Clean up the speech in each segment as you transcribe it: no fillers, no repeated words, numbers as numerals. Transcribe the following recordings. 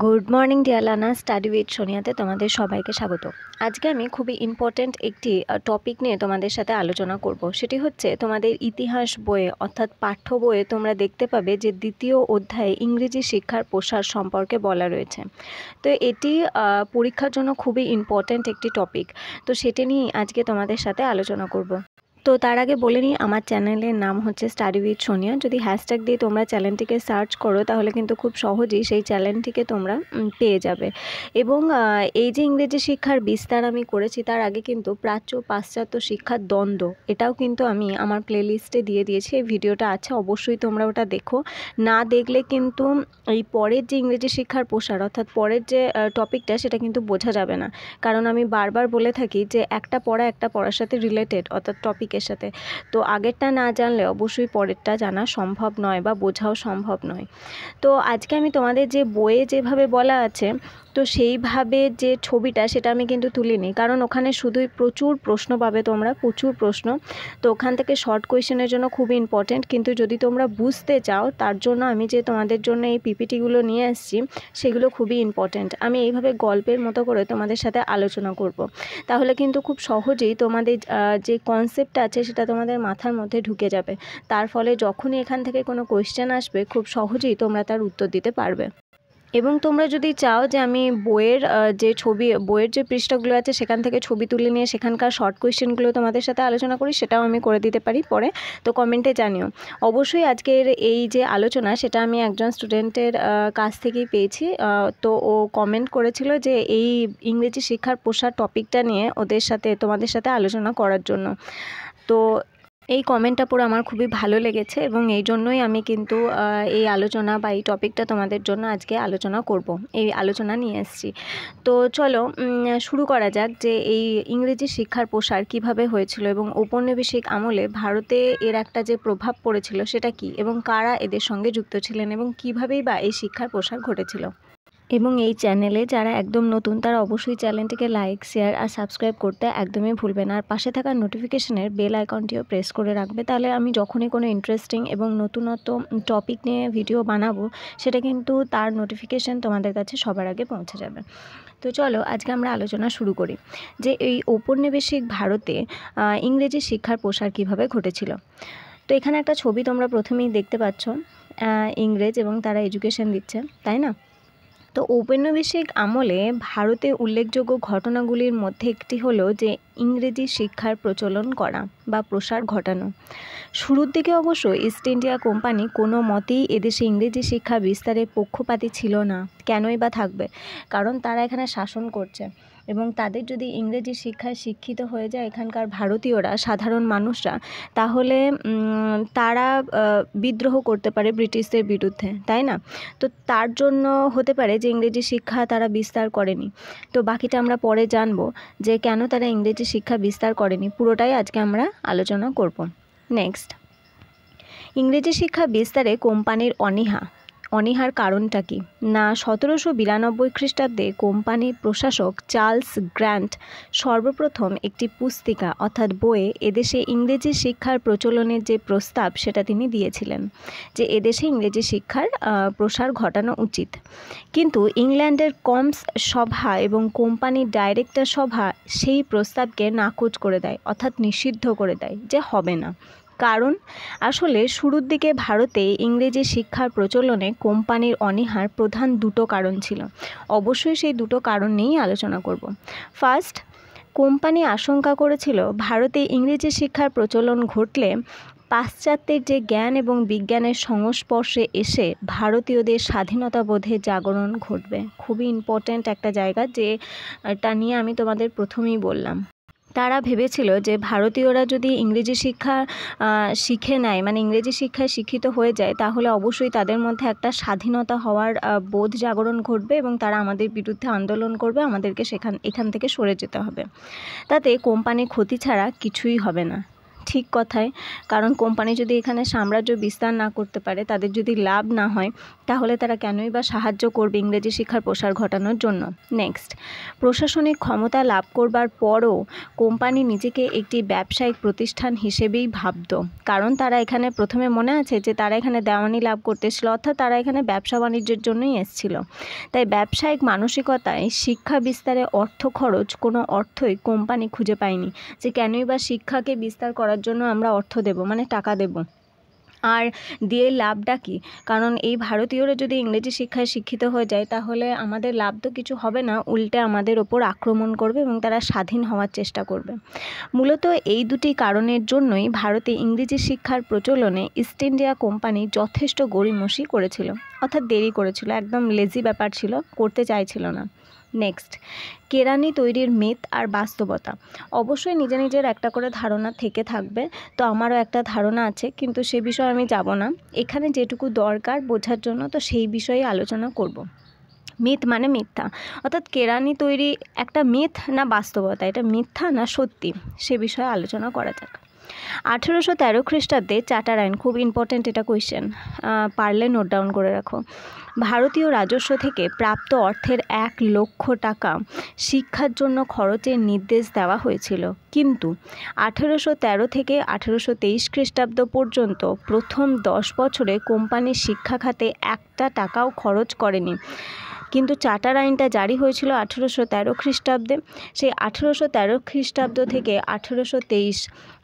Good morning dear learner, study with সোনিয়াতে তোমাদের সবাইকে স্বাগত। আজকে আমি খুবই ইম্পর্ট্যান্ট একটি টপিক নিয়ে তোমাদের সাথে আলোচনা করব। সেটি হচ্ছে তোমাদের ইতিহাস বইয়ে অর্থাৎ পাঠ্য বইয়ে তোমরা দেখতে পাবে যে দ্বিতীয় অধ্যায়ে ইংরেজি শিক্ষার প্রসার সম্পর্কে বলা রয়েছে। তো এটি পরীক্ষার জন্য খুবই ইম্পর্ট্যান্ট একটি টপিক। তো সেটি নিয়ে আজকে তোমাদের সাথে আলোচনা করব। তো তার আগে বলে নিই, আমার চ্যানেলের নাম হচ্ছে স্টাডি উইথ সোনিয়া। যদি হ্যাশট্যাগ দিয়ে তোমরা চ্যানেলটিকে সার্চ করো তাহলে কিন্তু খুব সহজেই সেই চ্যানেলটিকে তোমরা পেয়ে যাবে। এবং এই যে ইংরেজি শিক্ষার বিস্তার আমি করেছি, তার আগে কিন্তু প্রাচ্য পাশ্চাত্য শিক্ষার দ্বন্দ্ব এটাও কিন্তু আমি আমার প্লেলিস্টে দিয়ে দিয়েছি। এই ভিডিওটা আছে, অবশ্যই তোমরা ওটা দেখো। না দেখলে কিন্তু এই পরের যে ইংরেজি শিক্ষার প্রসার অর্থাৎ পরের যে টপিকটা সেটা কিন্তু বোঝা যাবে না। কারণ আমি বারবার বলে থাকি যে একটা পড়া একটা পড়ার সাথে রিলেটেড অর্থাৎ টপিকের সাথে। তো আগেরটা না জানলে অবশ্যই পরেরটা জানা সম্ভব নয় বা বোঝাও সম্ভব নয়। তো আজকে আমি তোমাদের যে বইয়ে যেভাবে বলা আছে তো সেইভাবে যে ছবিটা সেটা আমি কিন্তু তুলিনি, কারণ ওখানে শুধুই প্রচুর প্রশ্ন পাবে তোমরা, প্রচুর প্রশ্ন। তো ওখান থেকে শর্ট কোয়েশ্চেনের জন্য খুবই ইম্পর্টেন্ট, কিন্তু যদি তোমরা বুঝতে চাও তার জন্য আমি যে তোমাদের জন্য এই পিপিটিগুলো নিয়ে আসছি সেগুলো খুবই ইম্পর্টেন্ট। আমি এইভাবে গল্পের মতো করে তোমাদের সাথে আলোচনা করব। তাহলে কিন্তু খুব সহজেই তোমাদের যে কনসেপ্ট আছে সেটা তোমাদের মাথার মধ্যে ঢুকে যাবে। তার ফলে যখনই এখান থেকে কোনো কোয়েশ্চেন আসবে খুব সহজেই তোমরা তার উত্তর দিতে পারবে। এবং তোমরা যদি চাও যে আমি বইয়ের যে পৃষ্ঠাগুলো আছে সেখান থেকে ছবি তুলে নিয়ে সেখানকার শর্ট কোয়েশ্চেনগুলো তোমাদের সাথে আলোচনা করি, সেটাও আমি করে দিতে পারি পরে। তো কমেন্টে জানিও। অবশ্যই আজকের এই যে আলোচনা সেটা আমি একজন স্টুডেন্টের কাছ থেকেই পেয়েছি। তো ও কমেন্ট করেছিল যে এই ইংরেজি শিক্ষার প্রসার টপিকটা নিয়ে তোমাদের সাথে আলোচনা করার জন্য। তো এই কমেন্টটা পড়ে আমার খুবই ভালো লেগেছে এবং এই জন্যই আমি কিন্তু এই আলোচনা বা এই টপিকটা তোমাদের জন্য আজকে আলোচনা করব, এই আলোচনা নিয়ে এসেছি। তো চলো শুরু করা যাক যে এই ইংরেজি শিক্ষার প্রসার কিভাবে হয়েছিল এবং ঔপনিবেশিক আমলে ভারতে এর একটা যে প্রভাব পড়েছিল সেটা কি, এবং কারা এদের সঙ্গে যুক্ত ছিলেন এবং কীভাবেই বা এই শিক্ষার প্রসার ঘটেছিল। এবং এই চ্যানেলে যারা একদম নতুন তারা অবশ্যই চ্যানেলটিকে লাইক, শেয়ার আর সাবস্ক্রাইব করতে একদমই ভুলবে না। আর পাশে থাকা নোটিফিকেশনের বেল আইকনটিও প্রেস করে রাখবে, তাহলে আমি যখনই কোনো ইন্টারেস্টিং এবং নতুনত্ব টপিক নিয়ে ভিডিও বানাবো সেটা কিন্তু তার নোটিফিকেশন তোমাদের কাছে সবার আগে পৌঁছে যাবে। তো চলো আজকে আমরা আলোচনা শুরু করি যে এই ঔপনিবেশিক ভারতে ইংরেজি শিক্ষার প্রসার কিভাবে ঘটেছিল। তো এখানে একটা ছবি তোমরা প্রথমেই দেখতে পাচ্ছ, ইংরেজ এবং তারা এডুকেশন দিচ্ছে, তাই না? তো ঔপনিবেশিক আমলে ভারতে উল্লেখযোগ্য ঘটনাগুলির মধ্যে একটি হলো যে ইংরেজি শিক্ষার প্রচলন করা বা প্রসার ঘটানো। শুরুর দিকে অবশ্য ইস্ট ইন্ডিয়া কোম্পানি কোনো মতেই এদেশে ইংরেজি শিক্ষা বিস্তারে পক্ষপাতী ছিল না। কেনই বা থাকবে? কারণ তারা এখানে শাসন করছে এবং তাদের যদি ইংরেজি শিক্ষায় শিক্ষিত হয়ে যায় এখানকার ভারতীয়রা, সাধারণ মানুষরা, তাহলে তারা বিদ্রোহ করতে পারে ব্রিটিশদের বিরুদ্ধে, তাই না? তো তার জন্য হতে পারে যে ইংরেজি শিক্ষা তারা বিস্তার করেনি। তো বাকিটা আমরা পরে জানবো যে কেন তারা ইংরেজি শিক্ষা বিস্তার করেনি, পুরোটাই আজকে আমরা আলোচনা করব। নেক্সট, ইংরেজি শিক্ষা বিস্তারে কোম্পানির অনীহার কারণটা কি না, 1792 খ্রিস্টাব্দে কোম্পানির প্রশাসক চার্লস গ্র্যান্ট সর্বপ্রথম একটি পুস্তিকা অর্থাৎ বইয়ে এদেশে ইংরেজি শিক্ষার প্রচলনের যে প্রস্তাব সেটা তিনি দিয়েছিলেন যে এদেশে ইংরেজি শিক্ষার প্রসার ঘটানো উচিত। কিন্তু ইংল্যান্ডের কমস সভা এবং কোম্পানির ডাইরেক্টর সভা সেই প্রস্তাবকে নাকচ করে দেয়, অর্থাৎ নিষিদ্ধ করে দেয় যে হবে না। কারণ আসলে শুরুর দিকে ভারতে ইংরেজি শিক্ষার প্রচলনে কোম্পানির অনীহার প্রধান দুটো কারণ ছিল। অবশ্যই সেই দুটো কারণ নিয়েই আলোচনা করব। ফার্স্ট, কোম্পানি আশঙ্কা করেছিল ভারতে ইংরেজি শিক্ষার প্রচলন ঘটলে পাশ্চাত্যের যে জ্ঞান এবং বিজ্ঞানের সংস্পর্শে এসে ভারতীয়দের স্বাধীনতাবোধের জাগরণ ঘটবে। খুবই ইম্পর্ট্যান্ট একটা জায়গা, যে এটা নিয়ে আমি তোমাদের প্রথমেই বললাম। তারা ভেবেছিল যে ভারতীয়রা যদি ইংরেজি শিক্ষা শিখে নেয়, মানে ইংরেজি শিক্ষায় শিক্ষিত হয়ে যায়, তাহলে অবশ্যই তাদের মধ্যে একটা স্বাধীনতা হওয়ার বোধ জাগরণ ঘটবে এবং তারা আমাদের বিরুদ্ধে আন্দোলন করবে, আমাদেরকে এখান থেকে সরে যেতে হবে। তাতে কোম্পানির ক্ষতি ছাড়া কিছুই হবে না, ঠিক কথাই, কারণ কোম্পানি যদি এখানে সাম্রাজ্য বিস্তার না করতে পারে, তাদের যদি লাভ না হয়, তাহলে তারা কেনই বা সাহায্য করবে ইংরেজি শিক্ষার প্রসার ঘটানোর জন্য। নেক্সট, প্রশাসনিক ক্ষমতা লাভ করবার পরও কোম্পানি নিজেকে একটি ব্যবসায়িক প্রতিষ্ঠান হিসেবেই ভাবত, কারণ তারা এখানে প্রথমে মনে আছে যে তারা এখানে দেওয়ানি লাভ করতে এসেছিল, অর্থাৎ তারা এখানে ব্যবসা বাণিজ্যের জন্যই এসেছিল। তাই ব্যবসায়িক মানসিকতায় শিক্ষা বিস্তারে অর্থ খরচ কোনো অর্থই কোম্পানি খুঁজে পায়নি, যে কেনই বা শিক্ষাকে বিস্তার করার জন্য আমরা অর্থ দেব, মানে টাকা দেব, আর দিয়ে লাভটা কী? কারণ এই ভারতীয়রা যদি ইংরেজি শিক্ষায় শিক্ষিত হয়ে যায়, তাহলে আমাদের লাভ তো কিছু হবে না, উল্টে আমাদের ওপর আক্রমণ করবে এবং তারা স্বাধীন হওয়ার চেষ্টা করবে। মূলত এই দুটি কারণের জন্যই ভারতে ইংরেজি শিক্ষার প্রচলনে ইস্ট ইন্ডিয়া কোম্পানি যথেষ্ট গড়িমসি করেছিল, অর্থাৎ দেরি করেছিল, একদম লেজি ব্যাপার ছিল, করতে চাইছিল না। নেক্সট, কেরানি তৈরির মিথ আর বাস্তবতা। অবশ্যই নিজের একটা করে ধারণা থেকে থাকবে, তো আমারও একটা ধারণা আছে, কিন্তু সে বিষয়ে আমি যাব না। এখানে যেটুকু দরকার বোঝার জন্য, তো সেই বিষয়ে আলোচনা করব। মিথ মানে মিথ্যা, অর্থাৎ কেরানি তৈরি একটা মিথ না বাস্তবতা, এটা মিথ্যা না সত্যি, সে বিষয়ে আলোচনা করা যাক। 1813 খ্রিস্টাব্দে চার্টার আইন, খুব ইম্পর্ট্যান্ট এটা কোয়েশ্চেন, পারলে নোট ডাউন করে রাখো। ভারতীয় রাজস্ব থেকে প্রাপ্ত অর্থের 1 লক্ষ টাকা শিক্ষার জন্য খরচের নির্দেশ দেওয়া হয়েছিল, কিন্তু 1813 থেকে 1823 খ্রিস্টাব্দ পর্যন্ত প্রথম 10 বছরে কোম্পানি শিক্ষা খাতে 1 টাকাও খরচ করেনি। কিন্তু চার্টার আইনটা জারি হয়েছিল 1813 খ্রিস্টাব্দে। সেই 1813 খ্রিস্টাব্দ থেকে 1823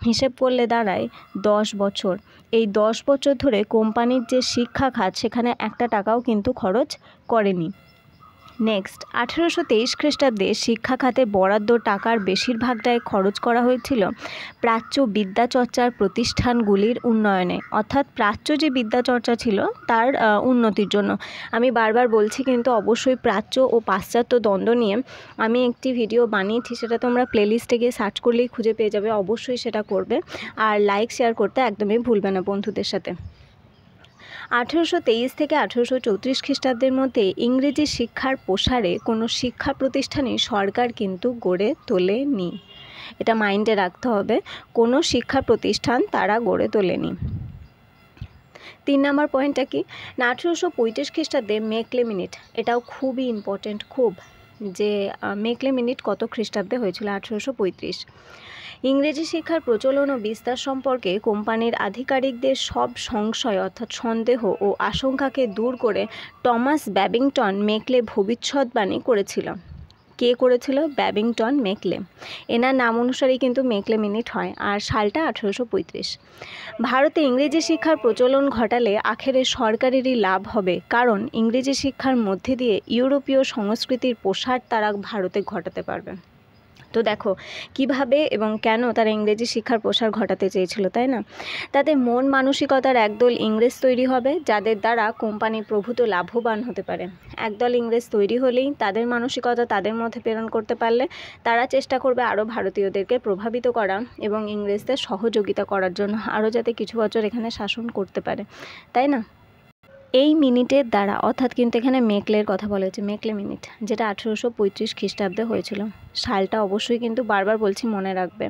হিসেব করলে দাঁড়ায় 10 বছর। এই 10 বছর ধরে কোম্পানির যে শিক্ষা খাত, সেখানে 1 টাকাও কিন্তু খরচ করেনি। নেক্সট, 1823 খ্রিস্টাব্দে শিক্ষা খাতে বরাদ্দ টাকার বেশিরভাগটাই খরচ করা হয়েছিল প্রাচ্য বিদ্যাচর্চার প্রতিষ্ঠানগুলির উন্নয়নে, অর্থাৎ প্রাচ্য যে বিদ্যাচর্চা ছিল তার উন্নতির জন্য। আমি বারবার বলছি, কিন্তু অবশ্যই প্রাচ্য ও পাশ্চাত্য দ্বন্দ্ব নিয়ে আমি একটি ভিডিও বানিয়েছি, সেটা তোমরা প্লেলিস্টে গিয়ে সার্চ করলেই খুঁজে পেয়ে যাবে, অবশ্যই সেটা করবে। আর লাইক শেয়ার করতে একদমই ভুলবে না বন্ধুদের সাথে। 1823 থেকে 1834 খ্রিস্টাব্দের মধ্যে ইংরেজি শিক্ষার প্রসারে কোনো শিক্ষা প্রতিষ্ঠানই সরকার কিন্তু গড়ে তোলেনি। এটা মাইন্ডে রাখতে হবে, কোনো শিক্ষা প্রতিষ্ঠান তারা গড়ে তোলেনি। 3 নম্বর পয়েন্টটা কি না, 1835 খ্রিস্টাব্দে মেকলে মিনিট, এটাও খুবই ইম্পর্টেন্ট, খুব, যে মেকলে মিনিট কত খ্রিস্টাব্দে হয়েছিল? 1835। ইংরেজি শিক্ষার প্রচলন ও বিস্তার সম্পর্কে কোম্পানির আধিকারিকদের সব সংশয়, অর্থাৎ সন্দেহ ও আশঙ্কাকে দূর করে টমাস ব্যাবিংটন মেকলে ভবিষ্যৎবাণী করেছিল। কে করেছিল? Babington Macaulay. এনার নাম অনুসারেই কিন্তু মেকলে মিনিট হয়, আর সালটা 1835। ভারতে ইংরেজি শিক্ষার প্রচলন ঘটালে আখেরে সরকারেরই লাভ হবে, কারণ ইংরেজি শিক্ষার মধ্যে দিয়ে ইউরোপীয় সংস্কৃতির প্রসার তারা ভারতে ঘটাতে পারবে। তো দেখো কিভাবে এবং কেন তারা ইংরেজি শিক্ষার প্রসার ঘটাতে চেয়েছিল, তাই না? তাদের মন মানসিকতার একদল ইংরেজ তৈরি হবে, যাদের দ্বারা কোম্পানি প্রভূত লাভবান হতে পারে। একদল ইংরেজ তৈরি হলেই তাদের মানসিকতা তাদের মধ্যে প্রেরণ করতে পারলে তারা চেষ্টা করবে আরও ভারতীয়দেরকে প্রভাবিত করা এবং ইংরেজদের সহযোগিতা করার জন্য, আরও যাতে কিছু বছর এখানে শাসন করতে পারে, তাই না? এই মিনিটের দ্বারা, অর্থাৎ কিন্তু এখানে মেকলের কথা বলা হয়েছে, মেকলে মিনিট, যেটা 1835 খ্রিস্টাব্দে হয়েছিল। সালটা অবশ্যই কিন্তু বারবার বলছি, মনে রাখবে।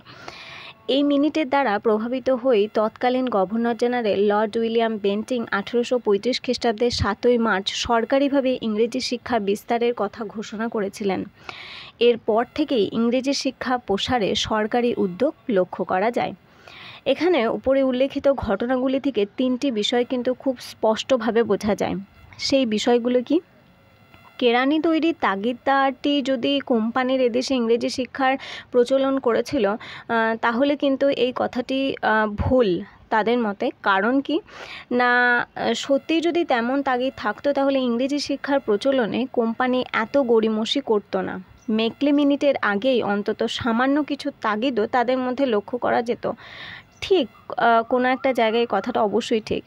এই মিনিটের দ্বারা প্রভাবিত হয়ে তৎকালীন governor general Lord William Bentinck 1835 খ্রিস্টাব্দের 7ই মার্চ সরকারিভাবে ইংরেজি শিক্ষা বিস্তারের কথা ঘোষণা করেছিলেন। এরপর থেকেই ইংরেজি শিক্ষা প্রসারে সরকারি উদ্যোগ লক্ষ্য করা যায়। এখানে উপরে উল্লেখিত ঘটনাগুলি থেকে 3টি বিষয় কিন্তু খুব স্পষ্টভাবে বোঝা যায়। সেই বিষয়গুলো কি? কেরানি তৈরির তাগিদদারটি যদি কোম্পানির এদেশে ইংরেজি শিক্ষার প্রচলন করেছিল, তাহলে কিন্তু এই কথাটি ভুল তাদের মতে। কারণ কি না, সত্যিই যদি তেমন তাগিদ থাকতো, তাহলে ইংরেজি শিক্ষার প্রচলনে কোম্পানি এত গড়িমসি করতো না। মেকলে মিনিটের আগেই অন্তত সামান্য কিছু তাগিদও তাদের মধ্যে লক্ষ্য করা যেত। ঠিক, কোনো একটা জায়গায় কথাটা অবশ্যই ঠিক।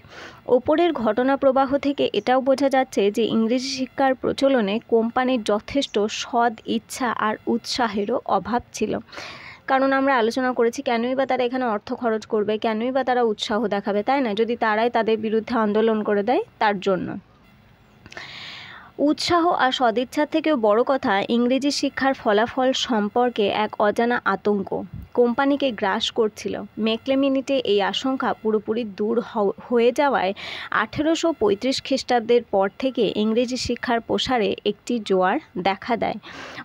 ওপরের ঘটনা প্রবাহ থেকে এটাও বোঝা যাচ্ছে যে ইংরেজি শিক্ষার প্রচলনে কোম্পানির যথেষ্ট সৎ ইচ্ছা আর উৎসাহেরও অভাব ছিল। কারণ আমরা আলোচনা করেছি, কেনই বা তারা এখানে অর্থ খরচ করবে, কেনই বা তারা উৎসাহ দেখাবে, তাই না? যদি তারাই তাদের বিরুদ্ধে আন্দোলন করে দেয়, তার জন্য। উৎসাহ আর সদিচ্ছার থেকেও বড় কথা, ইংরেজি শিক্ষার ফলাফল সম্পর্কে এক অজানা আতঙ্ক। কোম্পানিকে গ্রাস করছিল। মেকলে-মিনিটে এই আশঙ্কা পুরোপুরি দূর হয়ে যাওয়ায় 1835 খ্রিস্টাব্দের পর থেকে ইংরেজি শিক্ষার প্রসারে একটি জোয়ার দেখা দেয়,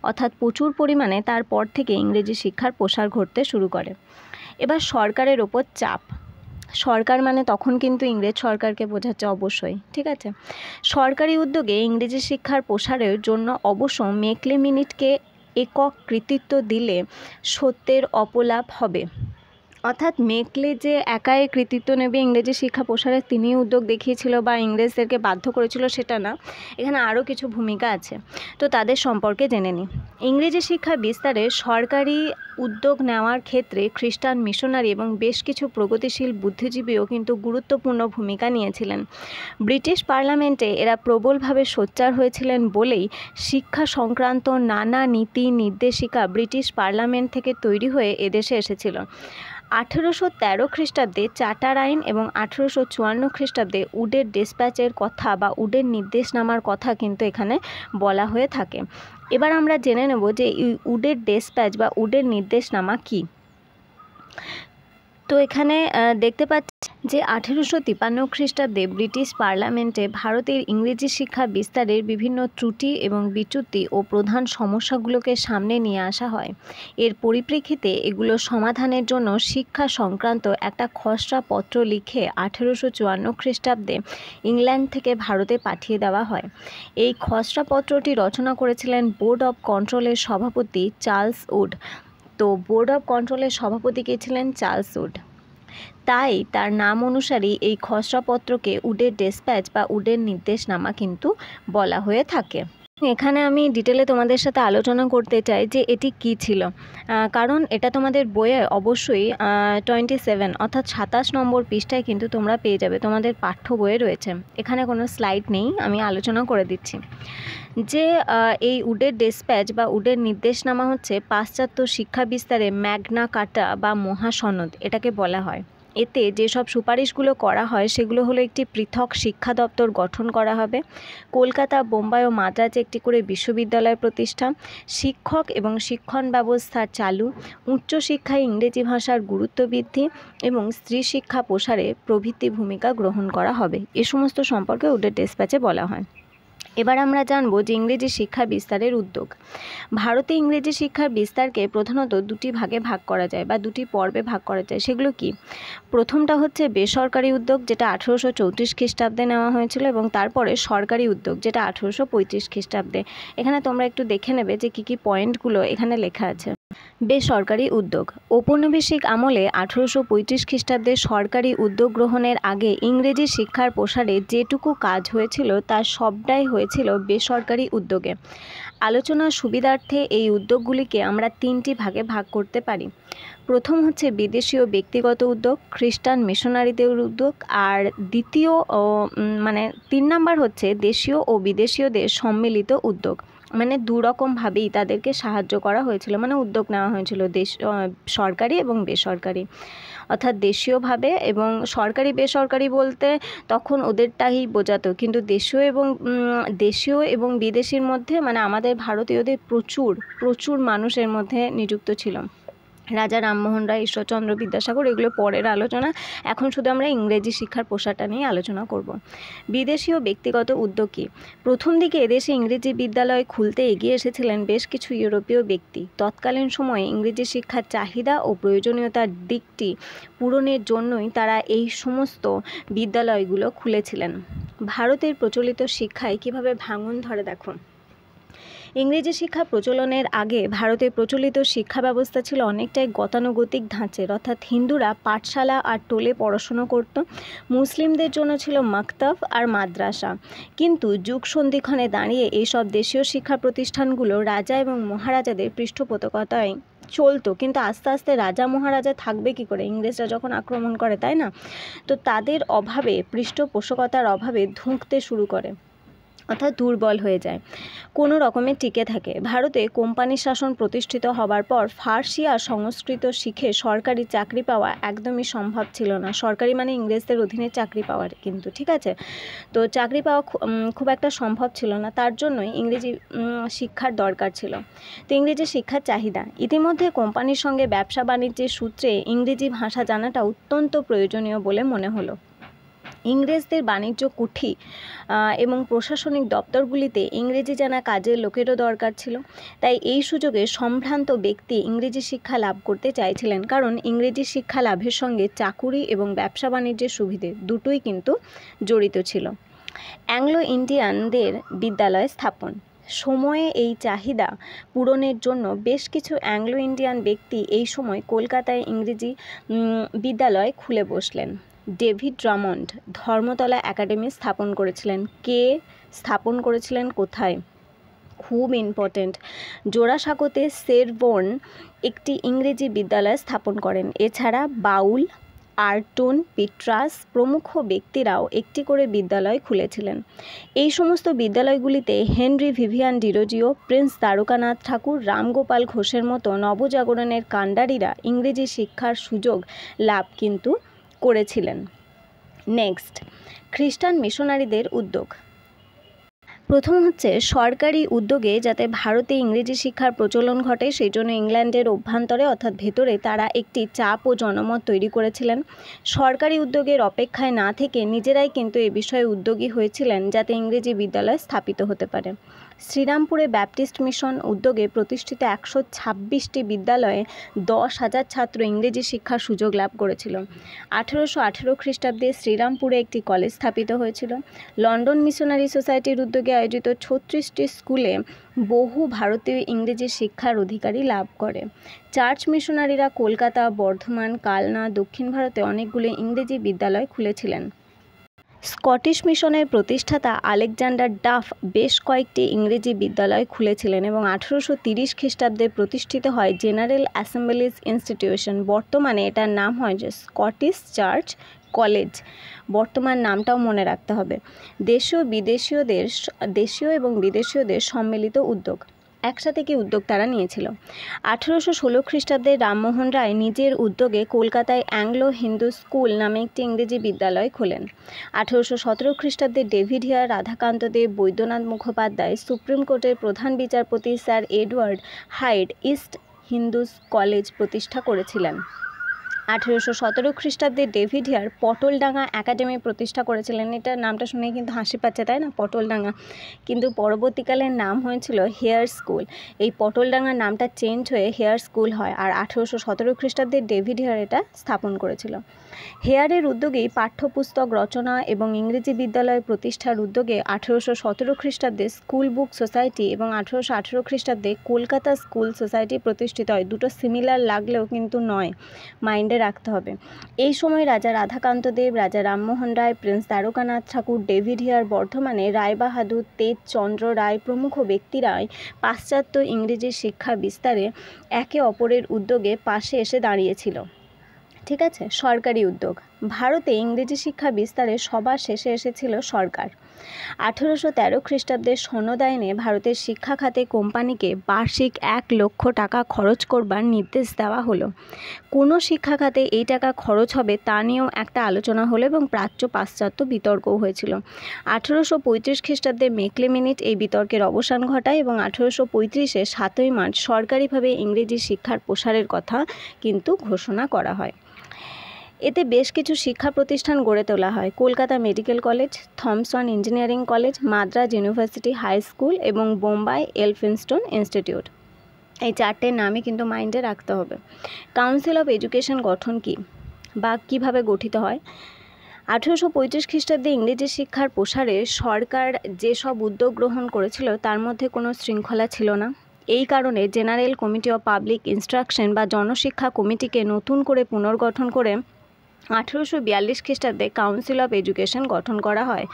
অর্থাৎ প্রচুর পরিমাণে তারপর থেকে ইংরেজি শিক্ষার প্রসার ঘটতে শুরু করে। এবার সরকারের ওপর চাপ। সরকার মানে তখন কিন্তু ইংরেজ সরকারকে বোঝাচ্ছে অবশ্যই, ঠিক আছে। সরকারি উদ্যোগে ইংরেজি শিক্ষার প্রসারের জন্য অবশ্য মেকলে-মিনিটকে একক কৃতিত্ব দিলে সত্যের অপলাপ হবে। অর্থাৎ মেকলে যে একাই কৃতিত্ব নেবে ইংরেজি শিক্ষা প্রসারে তিনি উদ্যোগ দেখিয়েছিল বা ইংরেজদেরকে বাধ্য করেছিল সেটা না, এখানে আরও কিছু ভূমিকা আছে। তো তাদের সম্পর্কে জেনে নিই। ইংরেজি শিক্ষা বিস্তারে সরকারি উদ্যোগ নেওয়ার ক্ষেত্রে খ্রিস্টান মিশনারি এবং বেশ কিছু প্রগতিশীল বুদ্ধিজীবীও কিন্তু গুরুত্বপূর্ণ ভূমিকা নিয়েছিলেন। ব্রিটিশ পার্লামেন্টে এরা প্রবলভাবে সোচ্চার হয়েছিলেন বলেই শিক্ষা সংক্রান্ত নানা নীতি নির্দেশিকা ব্রিটিশ পার্লামেন্ট থেকে তৈরি হয়ে এদেশে এসেছিল। 1813 খ্রিস্টাব্দে চার্টার আইন এবং 1854 খ্রিস্টাব্দে উডের ডিসপ্যাচের কথা বা উডের নির্দেশনামার কথা কিন্তু এখানে বলা হয়ে থাকে। এবার আমরা জেনে নেব যে উডের ডিসপ্যাচ বা উডের নির্দেশনামা কী। তো এখানে দেখতে পাচ্ছি যে 1853 খ্রিস্টাব্দে ব্রিটিশ পার্লামেন্টে ভারতের ইংরেজি শিক্ষা বিস্তারের বিভিন্ন ত্রুটি এবং বিচ্যুতি ও প্রধান সমস্যাগুলোকে সামনে নিয়ে আসা হয়। এর পরিপ্রেক্ষিতে এগুলো সমাধানের জন্য শিক্ষা সংক্রান্ত একটা খসড়া পত্র লিখে 1854 খ্রিস্টাব্দে ইংল্যান্ড থেকে ভারতে পাঠিয়ে দেওয়া হয়। এই খসড়া পত্রটি রচনা করেছিলেন বোর্ড অব কন্ট্রোলের সভাপতি চার্লস উড। তো বোর্ড অব কন্ট্রোলের সভাপতি কে ছিলেন? Charles would. তাই তার নাম অনুসারেই এই খসড়াপত্রকে উডের ডিসপ্যাচ বা উডের নির্দেশনামা কিন্তু বলা হয়ে থাকে। এখানে আমি ডিটেলে তোমাদের সাথে আলোচনা করতে চাই যে এটি কি ছিল, কারণ এটা তোমাদের বইয়ে অবশ্যই 27 অর্থাৎ 27 নম্বর পৃষ্ঠায় কিন্তু তোমরা পেয়ে যাবে, তোমাদের পাঠ্য বইয়ে রয়েছে। এখানে কোনো স্লাইড নেই, আমি আলোচনা করে দিচ্ছি যে এই উডের ডিসপ্যাচ বা উডের নির্দেশনামা হচ্ছে পাশ্চাত্য শিক্ষা বিস্তারে ম্যাগনা কার্টা বা মহাসনদ এটাকে বলা হয়। এতে যেসব সুপারিশগুলো করা হয় সেগুলো হলো একটি পৃথক শিক্ষা দপ্তর গঠন করা হবে, কলকাতা, বোম্বাই ও মাদ্রাজে একটি করে বিশ্ববিদ্যালয় প্রতিষ্ঠা, শিক্ষক এবং শিক্ষণ ব্যবস্থার চালু, উচ্চশিক্ষায় ইংরেজি ভাষার গুরুত্ব বৃদ্ধি এবং স্ত্রী শিক্ষা প্রসারে প্রভৃতি ভূমিকা গ্রহণ করা হবে। এ সমস্ত সম্পর্কে উডের ডিসপ্যাচে বলা হয়। এবার আমরা জানব যে ইংরেজি শিক্ষা বিস্তারের উদ্যোগ। ভারতে ইংরেজি শিক্ষার বিস্তারকে প্রধানত দুটি ভাগে ভাগ করা যায় বা দুটি পর্বে ভাগ করা যায়। সেগুলো কি? প্রথমটা হচ্ছে বেসরকারি উদ্যোগ, যেটা 1834 খ্রিস্টাব্দে নেওয়া হয়েছিল, এবং তারপরে সরকারি উদ্যোগ, যেটা 1835 খ্রিস্টাব্দে। এখানে তোমরা একটু দেখে নেবে যে কী কী পয়েন্টগুলো এখানে লেখা আছে। বেসরকারি উদ্যোগ। ঔপনিবেশিক আমলে 1835 খ্রিস্টাব্দে সরকারি উদ্যোগ গ্রহণের আগে ইংরেজি শিক্ষার প্রসারে যেটুকু কাজ হয়েছিল তার সবটাই হয়েছিল বেসরকারি উদ্যোগে। আলোচনার সুবিধার্থে এই উদ্যোগগুলিকে আমরা তিনটি ভাগে ভাগ করতে পারি। প্রথম হচ্ছে বিদেশীয় ব্যক্তিগত উদ্যোগ, খ্রিস্টান মিশনারিদের উদ্যোগ, আর দ্বিতীয় 3 নাম্বার হচ্ছে দেশীয় ও বিদেশীয়দের সম্মিলিত উদ্যোগ। মানে দুরকমভাবেই তাদেরকে সাহায্য করা হয়েছিল, মানে উদ্যোগ নেওয়া হয়েছিল সরকারি এবং বেসরকারি। অর্থাৎ দেশীয়ভাবে এবং সরকারি বেসরকারি বলতে তখন ওদেরটাই বোঝাতো, কিন্তু দেশীয় এবং বিদেশির মধ্যে মানে আমাদের ভারতীয়দের প্রচুর মানুষের মধ্যে নিযুক্ত ছিল। রাজা রামমোহন রায়, ঈশ্বরচন্দ্র বিদ্যাসাগর, এগুলো পরের আলোচনা। এখন শুধু আমরা ইংরেজি শিক্ষার প্রসারটা নিয়ে আলোচনা করব। বিদেশি ও ব্যক্তিগত উদ্যোগ কী? প্রথম দিকে এদেশে ইংরেজি বিদ্যালয় খুলতে এগিয়ে এসেছিলেন বেশ কিছু ইউরোপীয় ব্যক্তি। তৎকালীন সময়ে ইংরেজি শিক্ষার চাহিদা ও প্রয়োজনীয়তার দিকটি পূরণের জন্যই তারা এই সমস্ত বিদ্যালয়গুলো খুলেছিলেন। ভারতের প্রচলিত শিক্ষায় কিভাবে ভাঙন ধরে দেখো। ইংরেজি শিক্ষা প্রচলনের আগে ভারতে প্রচলিত শিক্ষা ব্যবস্থা ছিল অনেকটাই গতানুগতিক ধাঁচের, অর্থাৎ হিন্দুরা পাঠশালা আর টোলে পড়াশুনো করত, মুসলিমদের জন্য ছিল মাকতাব আর মাদ্রাসা। কিন্তু যুগ সন্ধিক্ষণে দাঁড়িয়ে এইসব দেশীয় শিক্ষা প্রতিষ্ঠানগুলো রাজা এবং মহারাজাদের পৃষ্ঠপোষকতায় চলতো, কিন্তু আস্তে আস্তে রাজা মহারাজা থাকবে কি করে, ইংরেজরা যখন আক্রমণ করে, তাই না? তো তাদের অভাবে, পৃষ্ঠপোষকতার অভাবে ধুঁকতে শুরু করে। অর্থাৎ দুর্বল হয়ে যায়, কোনো রকমে টিকে থাকে। ভারতে কোম্পানি শাসন প্রতিষ্ঠিত হবার পর ফার্সি আর সংস্কৃত শিখে সরকারি চাকরি পাওয়া একদমই সম্ভব ছিল না। সরকারি মানে ইংরেজদের অধীনে চাকরি পাওয়ার, কিন্তু ঠিক আছে, তো চাকরি পাওয়া খুব একটা সম্ভব ছিল না, তার জন্যই ইংরেজি শিক্ষার দরকার ছিল। তো ইংরেজি শিক্ষার চাহিদা, ইতিমধ্যে কোম্পানির সঙ্গে ব্যবসা বাণিজ্যের সূত্রে ইংরেজি ভাষা জানাটা অত্যন্ত প্রয়োজনীয় বলে মনে হলো। ইংরেজদের বাণিজ্য কুঠি এবং প্রশাসনিক দপ্তরগুলিতে ইংরেজি জানা কাজের লোকেরও দরকার ছিল। তাই এই সুযোগে সম্ভ্রান্ত ব্যক্তি ইংরেজি শিক্ষা লাভ করতে চাইছিলেন, কারণ ইংরেজি শিক্ষা লাভের সঙ্গে চাকুরি এবং ব্যবসা বাণিজ্যের সুবিধে দুটোই কিন্তু জড়িত ছিল। অ্যাংলো ইন্ডিয়ানদের বিদ্যালয় স্থাপন, সময়ে এই চাহিদা পূরণের জন্য বেশ কিছু অ্যাংলো ইন্ডিয়ান ব্যক্তি এই সময় কলকাতায় ইংরেজি বিদ্যালয় খুলে বসলেন। ডেভিড ড্রামন্ড ধর্মতলা একাডেমি স্থাপন করেছিলেন। কে স্থাপন করেছিলেন, কোথায়? খুব ইম্পর্টেন্ট, জোড়াসাঁকোতে সেরবোর্ন একটি ইংরেজি বিদ্যালয় স্থাপন করেন। এছাড়া বাউল, আর্টন, পিট্রাস প্রমুখ ব্যক্তিরাও একটি করে বিদ্যালয় খুলেছিলেন। এই সমস্ত বিদ্যালয়গুলিতে Henry Vivian Derozio, prince Dwarkanath Thakur, Ramgopal ঘোষের মতো নবজাগরণের কাণ্ডারীরা ইংরেজি শিক্ষার সুযোগ লাভ কিন্তু করেছিলেন। নেক্সট, খ্রিস্টান মিশনারিদের উদ্যোগ। প্রথম হচ্ছে সরকারি উদ্যোগে যাতে ভারতে ইংরেজি শিক্ষার প্রচলন ঘটে, সেই জন্য ইংল্যান্ডের অভ্যন্তরে অর্থাৎ ভেতরে তারা একটি চাপ ও জনমত তৈরি করেছিলেন। সরকারি উদ্যোগের অপেক্ষায় না থেকে নিজেরাই কিন্তু এ বিষয়ে উদ্যোগী হয়েছিলেন যাতে ইংরেজি বিদ্যালয় স্থাপিত হতে পারে। শ্রীরামপুরে ব্যাপটিস্ট মিশন উদ্যোগে প্রতিষ্ঠিত 126টি বিদ্যালয়ে 10,000 ছাত্র ইংরেজি শিক্ষার সুযোগ লাভ করেছিল। 1818 খ্রিস্টাব্দে শ্রীরামপুরে একটি কলেজ স্থাপিত হয়েছিল। লন্ডন মিশনারি সোসাইটির উদ্যোগে আয়োজিত 36টি স্কুলে বহু ভারতীয় ইংরেজি শিক্ষার অধিকারী লাভ করে। চার্চ মিশনারিরা কলকাতা, বর্ধমান, কালনা, দক্ষিণ ভারতে অনেকগুলো ইংরেজি বিদ্যালয় খুলেছিলেন। স্কটিশ মিশনের প্রতিষ্ঠাতা আলেকজান্ডার ডাফ বেশ কয়েকটি ইংরেজি বিদ্যালয় খুলেছিলেন এবং 1830 খ্রিস্টাব্দে প্রতিষ্ঠিত হয় জেনারেল অ্যাসেম্বলিজ ইনস্টিটিউশন। বর্তমানে এটার নাম হয় যে স্কটিশ চার্চ কলেজ। বর্তমান নামটাও মনে রাখতে হবে। দেশীয় এবং বিদেশীয়দের সম্মিলিত উদ্যোগ, একসাথে কি উদ্যোগ তারা নিয়েছিল। 1816 খ্রিস্টাব্দে রামমোহন রায় নিজের উদ্যোগে কলকাতায় অ্যাংলো হিন্দু স্কুল নামে একটি ইংরেজি বিদ্যালয় খোলেন। 1817 খ্রিস্টাব্দে David Hare, Radhakanta Deb, Baidyanath Mukhopadhyay, supreme কোর্টের প্রধান বিচারপতি sir Edward Hyde East Hindu college প্রতিষ্ঠা করেছিলেন। 1817 খ্রিস্টাব্দে ডেভিড হিয়ার পটলডাঙ্গা একাডেমি প্রতিষ্ঠা করেছিলেন। এটা নামটা শুনেই কিন্তু হাসি পাচ্ছে, তাই না, পটলডাঙ্গা, কিন্তু পরবর্তীকালে নাম হয়েছিল হেয়ার স্কুল। এই পটলডাঙ্গার নামটা চেঞ্জ হয়ে হেয়ার স্কুল হয়, আর 1817 খ্রিস্টাব্দে ডেভিড হিয়ার এটা স্থাপন করেছিল। হেয়ারের উদ্যোগেই পাঠ্যপুস্তক রচনা এবং ইংরেজি বিদ্যালয় প্রতিষ্ঠার উদ্যোগে 1817 খ্রিস্টাব্দে স্কুল বুক সোসাইটি এবং 1818 খ্রিস্টাব্দে কলকাতা স্কুল সোসাইটি প্রতিষ্ঠিত হয়। দুটো সিমিলার লাগলেও কিন্তু নয়, মাইন্ডে রাখতে হবে। এই সময় রাজা রাধাকান্ত দেব, রাজা Rammohan Roy, Prince Dwarkanath Thakur, David here, বর্ধমানে রায়বাহাদুর, তেজচন্দ্র রায় প্রমুখ ব্যক্তিরাই পাশ্চাত্য ইংরেজি শিক্ষা বিস্তারে একে অপরের উদ্যোগে পাশে এসে দাঁড়িয়েছিল। ঠিক আছে, সরকারি উদ্যোগ। ভারতে ইংরেজি শিক্ষা বিস্তারে সবার শেষে এসেছিল সরকার। 1813 খ্রিস্টাব্দে সনদ আইনে ভারতের শিক্ষা খাতে কোম্পানিকে বার্ষিক 1 লক্ষ টাকা খরচ করবার নির্দেশ দেওয়া হলো। কোনো শিক্ষা খাতে এই টাকা খরচ হবে তা নিয়েও একটা আলোচনা হলো এবং প্রাচ্য পাশ্চাত্য বিতর্কও হয়েছিল। 1835 খ্রিস্টাব্দে মেকলে মিনিট এই বিতর্কের অবসান ঘটায় এবং 1835-এ 7ই মার্চ সরকারিভাবে ইংরেজি শিক্ষার প্রসারের কথা কিন্তু ঘোষণা করা হয়। এতে বেশ কিছু শিক্ষা প্রতিষ্ঠান গড়ে তোলা হয়। Kolkata medical college, Thomson engineering college, Madras university high school এবং বোম্বাই এলফিনস্টোন ইনস্টিটিউট। এই চারটে নামই কিন্তু মাইন্ডে রাখতে হবে। কাউন্সিল অফ এডুকেশন গঠন কি বা কিভাবে গঠিত হয়। 1835 খ্রিস্টাব্দে ইংরেজি শিক্ষার প্রসারে সরকার যেসব উদ্যোগ গ্রহণ করেছিল তার মধ্যে কোনো শৃঙ্খলা ছিল না। এই কারণে general committee of public instruction বা জনশিক্ষা কমিটিকে নতুন করে পুনর্গঠন করে 1842 খ্রিস্টাব্দে কাউন্সিল অফ এডুকেশন গঠন করা হয়।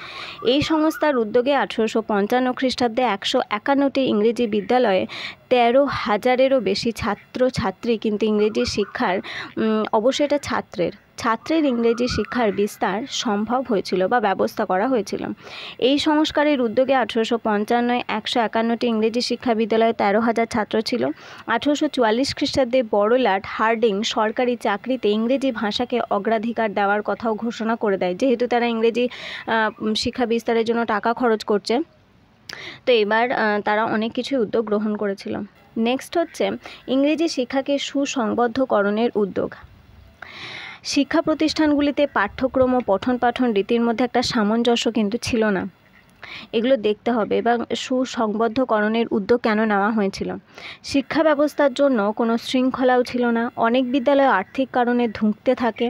এই সংস্থার উদ্যোগে 1855 খ্রিস্টাব্দে 151টি ইংরেজি বিদ্যালয়ে 13,000-এরও বেশি ছাত্রছাত্রী কিন্তু ইংরেজি শিক্ষার, অবশ্যই এটা ছাত্রের ইংরেজি শিক্ষার বিস্তার সম্ভব হয়েছিল বা ব্যবস্থা করা হয়েছিল। এই সংস্কারের উদ্যোগে 1855 151টি ইংরেজি শিক্ষা বিদ্যালয়ে 13,000 ছাত্র ছিল। 1844 খ্রিস্টাব্দে বড়লাট হার্ডিং সরকারি চাকরিতে ইংরেজি ভাষাকে অগ্রাধিকার দেওয়ার কথাও ঘোষণা করে দেয়, যেহেতু তারা ইংরেজি শিক্ষা বিস্তারের জন্য টাকা খরচ করছে। তো এবার তারা অনেক কিছুই উদ্যোগ গ্রহণ করেছিল। নেক্সট হচ্ছে ইংরেজি শিক্ষাকে সুসংবদ্ধকরণের উদ্যোগ। শিক্ষা প্রতিষ্ঠানগুলিতে পাঠ্যক্রম ও পঠন পাঠন রীতির মধ্যে একটা সামঞ্জস্য কিন্তু ছিল না, এগুলো দেখতে হবে। এবং সুসংবদ্ধকরণের উদ্যোগ কেন নেওয়া হয়েছিল? শিক্ষা ব্যবস্থার জন্য কোনো শৃঙ্খলাও ছিল না। অনেক বিদ্যালয় আর্থিক কারণে ধুঁকতে থাকে,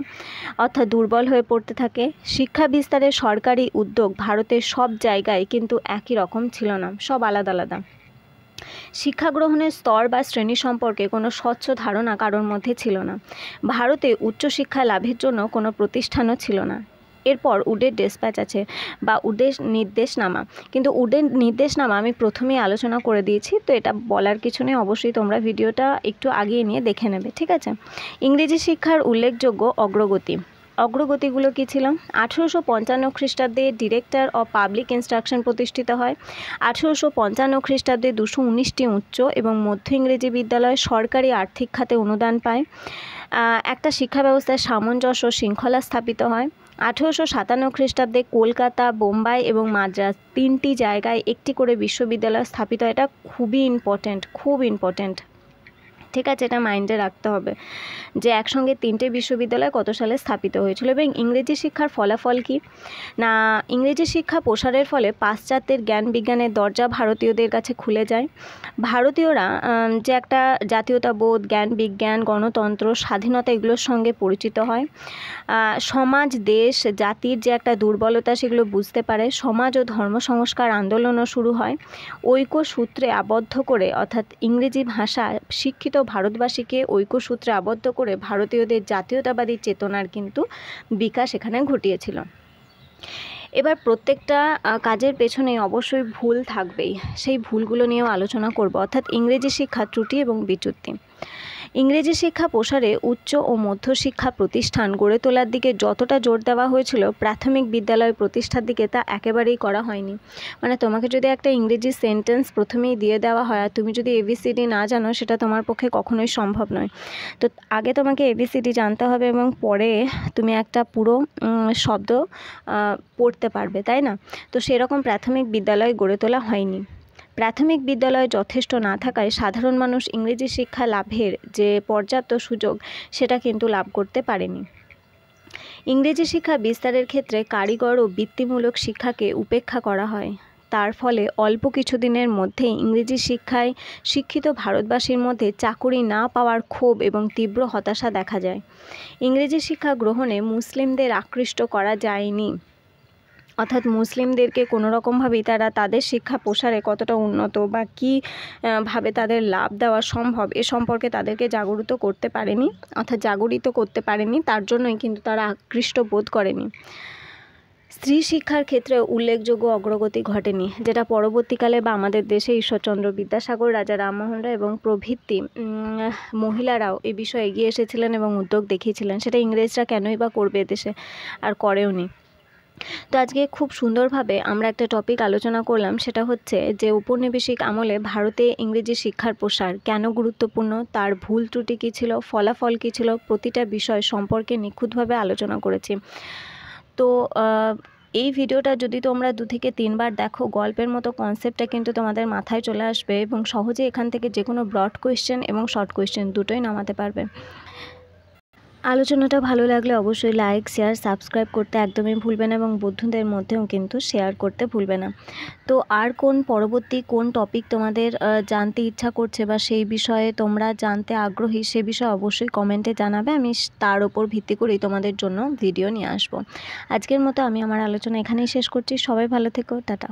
অর্থাৎ দুর্বল হয়ে পড়তে থাকে। শিক্ষা বিস্তারের সরকারি উদ্যোগ ভারতের সব জায়গায় কিন্তু একই রকম ছিল না, সব আলাদা আলাদা। শিক্ষা গ্রহণের স্তর বা শ্রেণী সম্পর্কে কোনো স্বচ্ছ ধারণা কারোর মধ্যে ছিল না। ভারতে উচ্চশিক্ষা লাভের জন্য কোনো প্রতিষ্ঠানও ছিল না। এরপর উডের ডেসপ্যাচ আছে বা উডের নির্দেশনামা, কিন্তু উডের নির্দেশনামা আমি প্রথমেই আলোচনা করে দিয়েছি, তো এটা বলার কিছু নেই, অবশ্যই তোমরা ভিডিওটা একটু আগিয়ে নিয়ে দেখে নেবে, ঠিক আছে। ইংরেজি শিক্ষার উল্লেখযোগ্য অগ্রগতিগুলো কী ছিল? 1855 খ্রিস্টাব্দে ডিরেক্টর অফ পাবলিক ইনস্ট্রাকশন প্রতিষ্ঠিত হয়। 1855 খ্রিস্টাব্দে 219টি উচ্চ এবং মধ্য ইংরেজি বিদ্যালয় সরকারি আর্থিক খাতে অনুদান পায়। একটা শিক্ষা ব্যবস্থায় সামঞ্জস্য শৃঙ্খলা স্থাপিত হয়। 1857 খ্রিস্টাব্দে কলকাতা, বোম্বাই এবং মাদ্রাজ 3টি জায়গায় একটি করে বিশ্ববিদ্যালয় স্থাপিত হয়। এটা খুবই ইম্পর্ট্যান্ট, খুব ইম্পর্ট্যান্ট, ঠিক আছে, এটা মাইন্ডে রাখতে হবে যে একসঙ্গে 3টে বিশ্ববিদ্যালয় কত সালে স্থাপিত হয়েছিল। এবং ইংরেজি শিক্ষার ফলাফল কি না, ইংরেজি শিক্ষা প্রসারের ফলে পাশ্চাত্যের জ্ঞান বিজ্ঞানের দরজা ভারতীয়দের কাছে খুলে যায়। ভারতীয়রা যে একটা জাতীয়তাবোধ, জ্ঞান বিজ্ঞান, গণতন্ত্র, স্বাধীনতা এগুলোর সঙ্গে পরিচিত হয়। সমাজ, দেশ, জাতির যে একটা দুর্বলতা সেগুলো বুঝতে পারে। সমাজ ও ধর্ম সংস্কার আন্দোলনও শুরু হয়। ঐক্যসূত্রে আবদ্ধ করে, অর্থাৎ ইংরেজি ভাষা শিক্ষিত ভারতবাসীকে ঐক্যসূত্রে আবদ্ধ করে ভারতীয়দের জাতীয়তাবাদী চেতনার কিন্তু বিকাশ এখানে ঘটিয়েছিল। এবার প্রত্যেকটা কাজের পেছনে অবশ্যই ভুল থাকবেই, সেই ভুলগুলো নিয়েও আলোচনা করব, অর্থাৎ ইংরেজি শিক্ষার ত্রুটি এবং বিচ্যুতি। ইংরেজি শিক্ষা প্রসারে উচ্চ ও মধ্য শিক্ষা প্রতিষ্ঠান গড়ে তোলার দিকে যতটা জোর দেওয়া হয়েছিল, প্রাথমিক বিদ্যালয় প্রতিষ্ঠার দিকে তা একেবারেই করা হয়নি। মানে তোমাকে যদি একটা ইংরেজি সেন্টেন্স প্রথমেই দিয়ে দেওয়া হয় আর তুমি যদি ABCD না জানো, সেটা তোমার পক্ষে কখনোই সম্ভব নয়। তো আগে তোমাকে ABCD জানতে হবে এবং পরে তুমি একটা পুরো শব্দ পড়তে পারবে, তাই না? তো সেরকম প্রাথমিক বিদ্যালয় গড়ে তোলা হয়নি। প্রাথমিক বিদ্যালয় যথেষ্ট না থাকায় সাধারণ মানুষ ইংরেজি শিক্ষা লাভের যে পর্যাপ্ত সুযোগ সেটা কিন্তু লাভ করতে পারেনি। ইংরেজি শিক্ষা বিস্তারের ক্ষেত্রে কারিগর ও বৃত্তিমূলক শিক্ষাকে উপেক্ষা করা হয়। তার ফলে অল্প কিছুদিনের মধ্যেই ইংরেজি শিক্ষায় শিক্ষিত ভারতবাসীর মধ্যে চাকুরি না পাওয়ার ক্ষোভ এবং তীব্র হতাশা দেখা যায়। ইংরেজি শিক্ষা গ্রহণে মুসলিমদের আকৃষ্ট করা যায়নি, অর্থাৎ মুসলিমদেরকে কোনো রকমভাবেই তারা তাদের শিক্ষা প্রসারে কতটা উন্নত বা কী ভাবে তাদের লাভ দেওয়া সম্ভব এ সম্পর্কে তাদেরকে জাগরিত করতে পারেনি, তার জন্যই কিন্তু তারা আকৃষ্ট বোধ করেনি। স্ত্রী শিক্ষার ক্ষেত্রে উল্লেখযোগ্য অগ্রগতি ঘটেনি, যেটা পরবর্তীকালে বা আমাদের দেশে ঈশ্বরচন্দ্র বিদ্যাসাগর, রাজা রামমোহন রায় এবং প্রভৃতি মহিলারাও এই বিষয়ে এগিয়ে এসেছিলেন এবং উদ্যোগ দেখিয়েছিলেন। সেটা ইংরেজরা কেনই বা করবে এদেশে, আর করেওনি। তো আজকে খুব সুন্দরভাবে আমরা একটা টপিক আলোচনা করলাম, সেটা হচ্ছে যে ঔপনিবেশিক আমলে ভারতে ইংরেজি শিক্ষার প্রসার কেন গুরুত্বপূর্ণ, তার ভুল ত্রুটি কী ছিল, ফলাফল কী ছিল, প্রতিটা বিষয় সম্পর্কে নিখুঁতভাবে আলোচনা করেছি। তো এই ভিডিওটা যদি তোমরা 2 থেকে 3 বার দেখো, গল্পের মতো কনসেপ্টটা কিন্তু তোমাদের মাথায় চলে আসবে এবং সহজে এখান থেকে যে কোনো ব্রড কোয়েশ্চেন এবং শর্ট কোয়েশ্চেন দুটোই নামাতে পারবে। আলোচনাটা ভালো লাগলে অবশ্যই লাইক, শেয়ার, সাবস্ক্রাইব করতে একদমই ভুলবে না এবং বন্ধুদের মধ্যেও কিন্তু শেয়ার করতে ভুলবে না। তো আর পরবর্তী কোন টপিক তোমাদের জানতে ইচ্ছা করছে বা সেই বিষয়ে তোমরা জানতে আগ্রহী, সে বিষয়ে অবশ্যই কমেন্টে জানাবে। আমি তার উপর ভিত্তি করেই তোমাদের জন্য ভিডিও নিয়ে আসবো। আজকের মতো আমি আমার আলোচনা এখানেই শেষ করছি। সবাই ভালো থেকো, টাটা।